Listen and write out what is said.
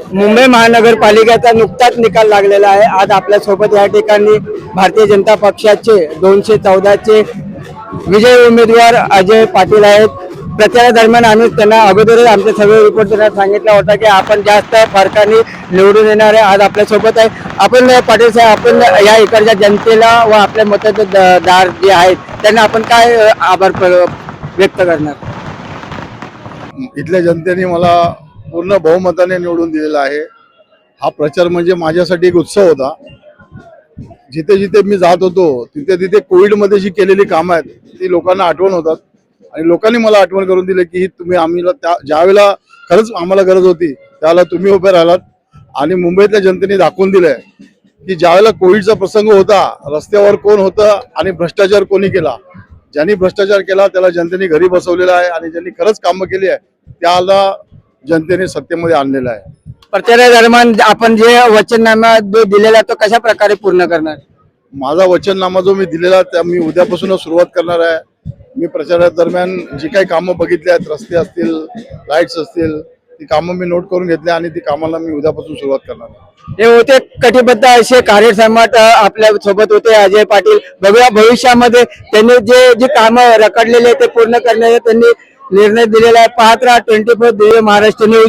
मुंबई महानगरपालिकेचा नुकताच निकाल लागलेला आहे। आज आपल्या सोबत या ठिकाणी भारतीय जनता पक्षाचे 214चे विजयी उमेदवार अजय पाटील आहेत। प्रचारादरम्यान आम्ही त्यांना अगोदरच आमचे सगळे रिपोर्टरना सांगितलं होतं की आपण जास्त फरकाने निवडून येणार आहे। आज आपल्या सोबत आहे आपण पाटील साहेब, आपण या इकडच्या जनतेला व आपल्या मतदार जे आहेत त्यांना आपण काय आभार व्यक्त करणार? इथल्या जनतेने मला पूर्ण बहुमताने निवडून दिलेला आहे। हा प्रचार म्हणजे माझ्यासाठी एक उत्सव होता। जिथे जिथे मी जात होतो तिथे तिथे कोविडमध्ये जी केलेली कामं आहेत ती लोकांना आठवण होतात आणि लोकांनी मला आठवण करून दिले की तुम्ही आम्हाला ज्यावेळेला खरंच आम्हाला गरज होती त्यावेळेला तुम्ही उभे राहिलात। आणि मुंबईतल्या जनतेने दाखवून दिलंय की ज्यावेळेला कोविडचा प्रसंग होता रस्त्यावर कोण होतं आणि भ्रष्टाचार कोणी केला। ज्यांनी भ्रष्टाचार केला त्याला जनतेने घरी बसवलेला आहे आणि ज्यांनी खरंच कामं केली आहे त्याला जनतेने सत्तेमध्ये आणलेलं आहे। प्रचारादरम्यान आपण जे वचननामा जो दिलेला तो कशा प्रकारे पूर्ण करणार? माझा वचननामा जो मी दिलेला त्या मी उद्यापासूनच सुरुवात करणार आहे। मी प्रचारादरम्यान जी काही कामं बघितली आहेत, रस्ते असतील, लाईट्स असतील, ती कामं मी नोट करून घेतली आणि ती कामाला मी उद्यापासून सुरुवात करणार आहे। हे होते कटिबद्ध असे कार्यसम्राट आपल्या सोबत होते अजय पाटील। बघूया भविष्यामध्ये त्यांनी जे कामं रखडलेले ते पूर्ण करण्याचा त्यांनी निर्णय दिलेला आहे। पाहत राहा 24 दिव्य महाराष्ट्र न्यूज।